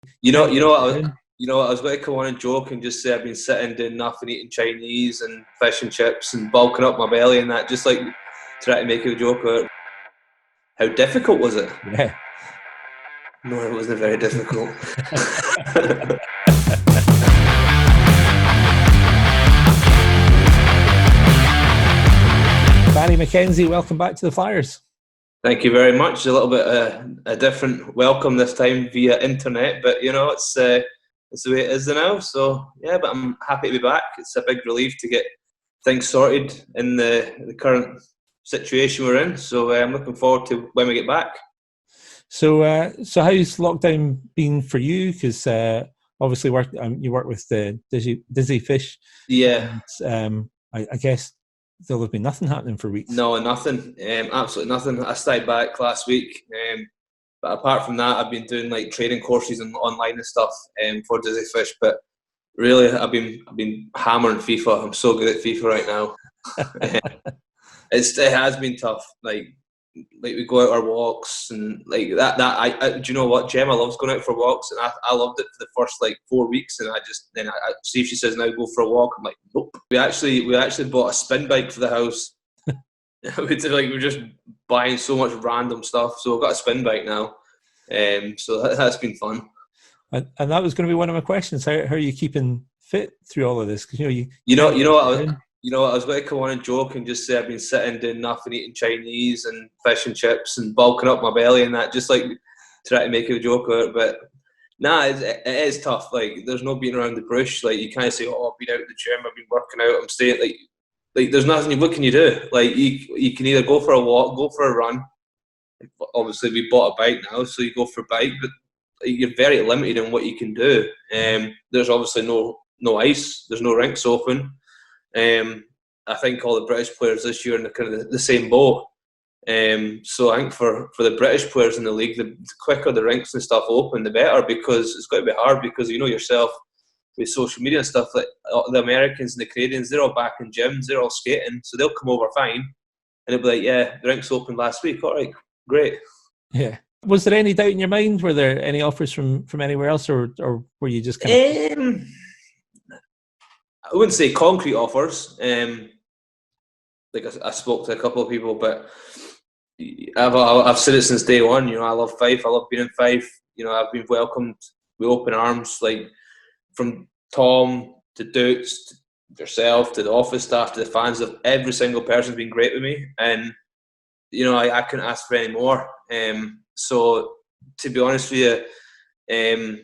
I was going to come on and joke and just say I've been sitting doing nothing, eating Chinese and fish and chips and bulking up my belly and that, just like trying to make a joke about it. How difficult was it? Yeah. No, it wasn't very difficult. Bari McKenzie, welcome back to the Flyers. Thank you very much. A little bit a different welcome this time via internet, but it's the way it is now. So yeah, but I'm happy to be back. It's a big relief to get things sorted in the current situation we're in. So I'm looking forward to when we get back. So how's lockdown been for you? Because obviously you work with the Dizzy Fish. Yeah. And, I guess there'll have been nothing happening for weeks. No, nothing. Absolutely nothing. I started back last week. But apart from that, I've been doing like training courses and online and stuff for Dizzy Fish. But really, I've been hammering FIFA. I'm so good at FIFA right now. It has been tough. Like we go out our walks and like that. I do you know what? Gemma loves going out for walks, and I loved it for the first like 4 weeks, and I see if she says now go for a walk. I'm like, nope. We actually bought a spin bike for the house. We're just buying so much random stuff. So I've got a spin bike now, so that's been fun. And that was going to be one of my questions. How are you keeping fit through all of this? Because I was going to come on and joke and just say I've been sitting doing nothing, eating Chinese and fish and chips and bulking up my belly and that, just like try to make a joke out of it. But nah, it is tough. Like there's no beating around the bush. Like you can't say, oh, I've been out in the gym, I've been working out, I'm staying. Like there's nothing. What can you do? Like you can either go for a walk, go for a run. Obviously, we bought a bike now, so you go for a bike, but you're very limited in what you can do. There's obviously no ice. There's no rinks open. I think all the British players this year are in kind of the same boat. So I think for the British players in the league, the quicker the rinks and stuff open, the better, because it's going to be hard, because you know yourself with social media and stuff, like the Americans and the Canadians, they're all back in gyms, they're all skating, so they'll come over fine, and they'll be like, yeah, the rinks opened last week, all right, great. Yeah. Was there any doubt in your mind? Were there any offers from anywhere else, or were you just kind of... I wouldn't say concrete offers. Like I spoke to a couple of people, but I've said it since day one. I love Fife. I love being in Fife. I've been welcomed with open arms, like from Tom to Dukes, to yourself, to the office staff, to the fans. Of every single person's been great with me, and I couldn't ask for any more. So to be honest with you,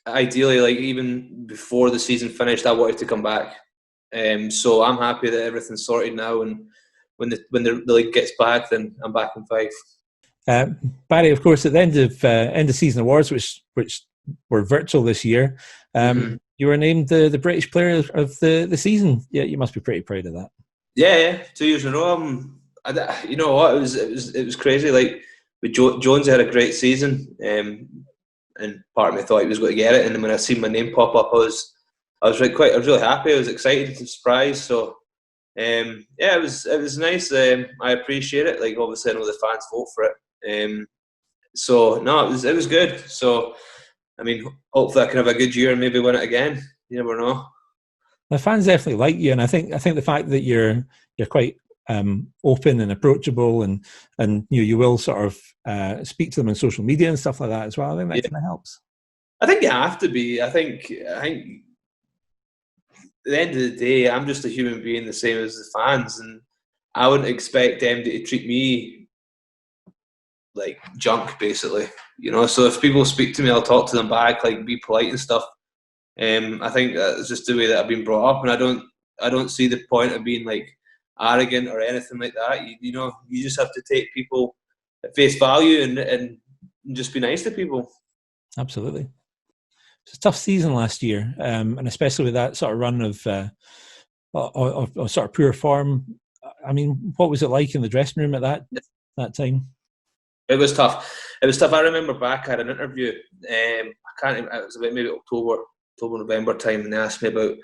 ideally, like even before the season finished, I wanted to come back. So I'm happy that everything's sorted now, and when the league gets back, then I'm back in Fife. Barry, of course, at the end of season awards, which were virtual this year, you were named the British Player of the season. Yeah, you must be pretty proud of that. Yeah, 2 years in a row. You know what? It was crazy. Like with Jonesy had a great season, and part of me thought he was going to get it. And then when I seen my name pop up, I was really happy. I was excited and surprised. So it was nice. I appreciate it. Like obviously, I know the fans vote for it. So no, it was good. So I mean, hopefully, I can have a good year and maybe win it again. You never know. The fans definitely like you, and I think the fact that you're quite open and approachable, and you will sort of speak to them on social media and stuff like that as well. I think that kind of helps. I think you have to be. I think at the end of the day, I'm just a human being, the same as the fans, and I wouldn't expect them to treat me like junk, basically. So if people speak to me, I'll talk to them back, like be polite and stuff. I think that's just the way that I've been brought up, and I don't see the point of being like arrogant or anything like that. You just have to take people at face value and just be nice to people. Absolutely. It's a tough season last year, and especially with that sort of run of sort of poor form. I mean, what was it like in the dressing room at that time? It was tough. I remember back, I had an interview. It was about maybe October, November time, and they asked me about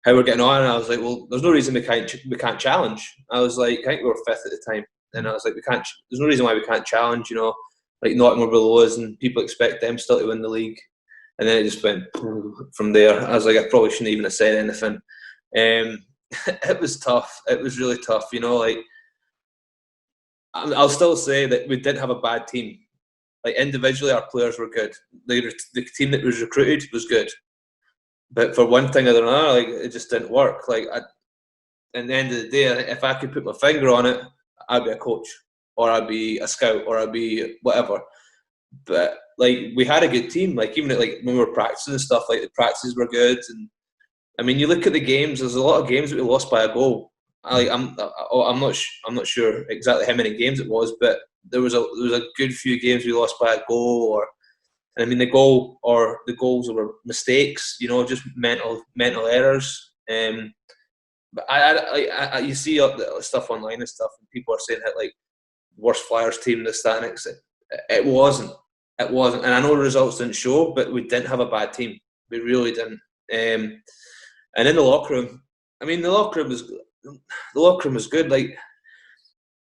how we're getting on, and I was like, well, there's no reason we can't challenge. I was like, I think we were fifth at the time, and I was like, there's no reason why we can't challenge. Like Nottingham were below us, and people expect them still to win the league. and then it just went from there. I was like, I probably shouldn't even have said anything. It was tough. It was really tough. You know, like, I'll still say that we didn't have a bad team. Like, individually, our players were good. The team that was recruited was good. But for one thing or another, like, it just didn't work. Like, at the end of the day, if I could put my finger on it, I'd be a coach, or I'd be a scout, or I'd be whatever. But like, we had a good team. Like, even like when we were practicing and stuff, like the practices were good. And I mean, you look at the games. There's a lot of games that we lost by a goal. I'm not sure exactly how many games it was, but there was a good few games we lost by a goal, and I mean, the goals were mistakes, you know, just mental errors. But you see stuff online and stuff, and people are saying that, like, worst Flyers team, this, that, and next. It wasn't, and I know the results didn't show, but we didn't have a bad team. We really didn't. And in the locker room, I mean, the locker room was good. Like,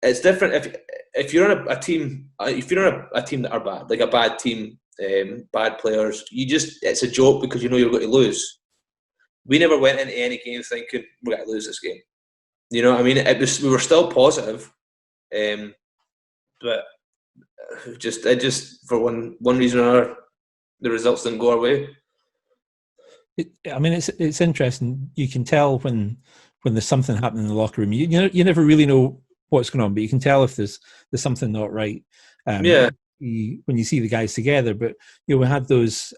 it's different if you're on a team. If you're on a team that are bad, like a bad team, bad players, it's a joke because you know you're going to lose. We never went into any game thinking we're going to lose this game. You know what I mean? We were still positive, but just for one reason or another, the results didn't go our way. I mean, it's interesting. You can tell when there's something happening in the locker room. You never really know what's going on, but you can tell if there's something not right. When you see the guys together. But we had those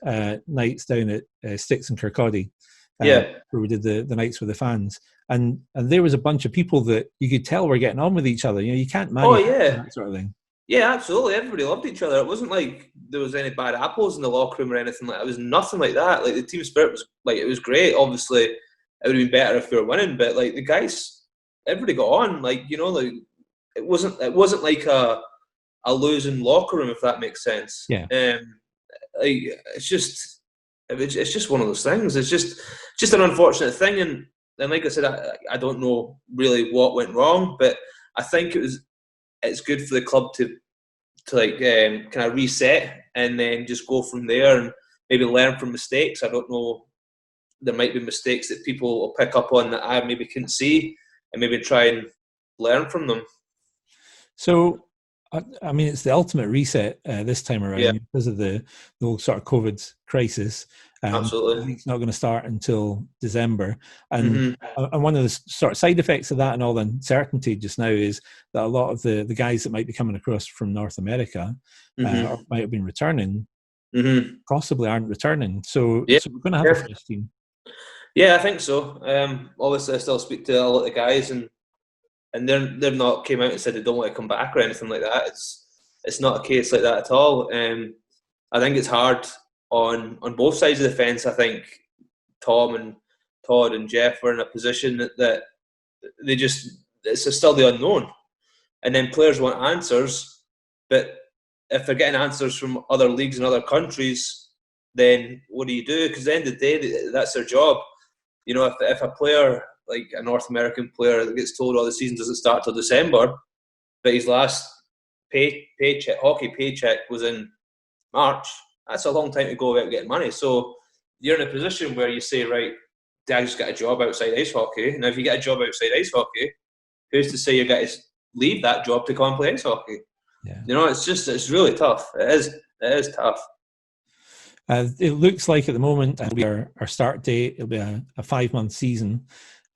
nights down at Sticks and Kirkcaldy, where we did the nights with the fans, and there was a bunch of people that you could tell were getting on with each other. You can't manage that sort of thing. Yeah, absolutely. Everybody loved each other. It wasn't like there was any bad apples in the locker room or anything like that. It was nothing like that. Like, the team spirit was, like, it was great. Obviously, it would have been better if we were winning, but like, the guys, everybody got on. Like, you know, like, it wasn't like a losing locker room, if that makes sense. Yeah. Like, it's just one of those things. It's just an unfortunate thing, and like I said, I don't know really what went wrong, but I think it's good for the club to like kind of reset and then just go from there and maybe learn from mistakes. I don't know. There might be mistakes that people will pick up on that I maybe couldn't see, and maybe try and learn from them. So, I mean, it's the ultimate reset this time around because of the whole sort of COVID crisis. Absolutely. It's not going to start until December. And one of the sort of side effects of that and all the uncertainty just now is that a lot of the guys that might be coming across from North America or might have been returning, possibly aren't returning. So we're going to have a fresh team. Yeah, I think so. Obviously, I still speak to a lot of the guys, and they've not came out and said they don't want to come back or anything like that. It's not a case like that at all. I think it's hard on both sides of the fence. I think Todd and Jeff were in a position that they it's still the unknown, and then players want answers, but if they're getting answers from other leagues and other countries, then what do you do? Because at the end of the day, that's their job. You know, if a player, like a North American player, that gets told, the season doesn't start till December, but his last hockey paycheck was in March, that's a long time to go without getting money. So you're in a position where you say, right, I just got a job outside ice hockey. Now, if you get a job outside ice hockey, who's to say you're going to leave that job to come and play ice hockey? Yeah. You know, it's really tough. It is tough. It looks like at the moment it'll be our start date. It'll be a 5-month season.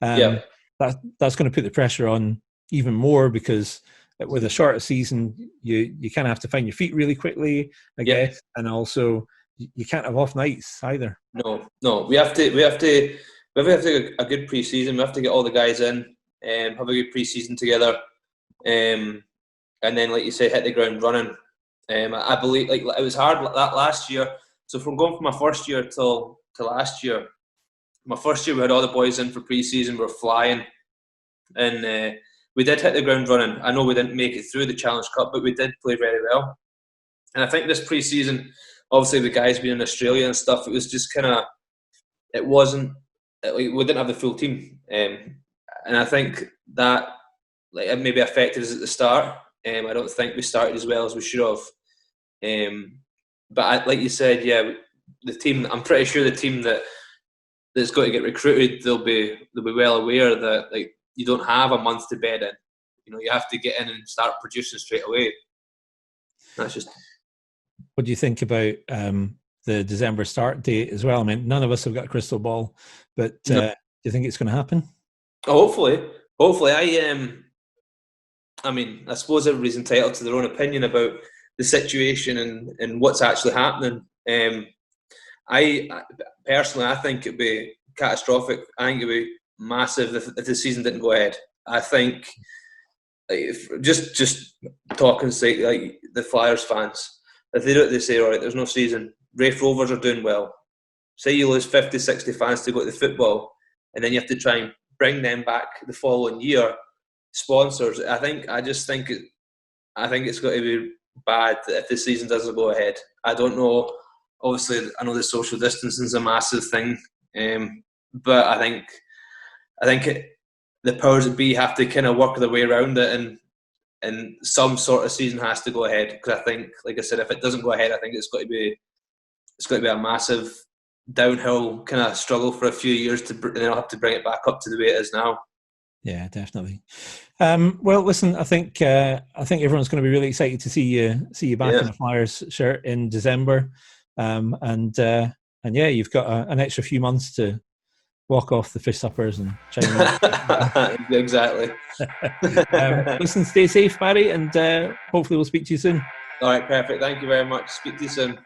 That's going to put the pressure on even more, because with a shorter season, you kind of have to find your feet really quickly, I guess, and also you can't have off nights either. No, we have to have a good pre-season. We have to get all the guys in, have a good pre-season together, and then, like you said, hit the ground running. I believe, like, it was hard that last year. So from going from my first year till last year, my first year we had all the boys in for pre-season. We were flying, and we did hit the ground running. I know we didn't make it through the Challenge Cup, but we did play very well. And I think this pre-season, obviously the guys being in Australia and stuff, it was just kind of, it wasn't, like, we didn't have the full team. And I think that, like, it maybe affected us at the start. I don't think we started as well as we should have. But like you said, the team. I'm pretty sure the team that's got to get recruited, they'll be well aware that like you don't have a month to bed in. You know, you have to get in and start producing straight away. That's just. What do you think about the December start date as well? I mean, none of us have got a crystal ball, but No. Do you think it's going to happen? Oh, hopefully. I mean, I suppose everybody's entitled to their own opinion about the situation and what's actually happening. I personally, I think it'd be catastrophic. I think it'd be massive if the season didn't go ahead. I think, if just talking sake, like the Flyers fans, if they do it, they say, all right, there's no season. Rafe Rovers are doing well. Say you lose 50, 60 fans to go to the football, and then you have to try and bring them back the following year. Sponsors, I just think it's going to be bad if the season doesn't go ahead. I don't know. Obviously, I know the social distancing is a massive thing, but I think the powers that be have to kind of work their way around it, and some sort of season has to go ahead. Because I think, like I said, if it doesn't go ahead, I think it's going to be a massive downhill kind of struggle for a few years and then I'll have to bring it back up to the way it is now. Yeah, definitely. Well, listen, I think everyone's going to be really excited to see you back in a Flyers shirt in December, and yeah, you've got an extra few months to walk off the fish suppers and Chinese. Exactly. Listen, stay safe, Barry, and hopefully we'll speak to you soon. All right, perfect. Thank you very much. Speak to you soon.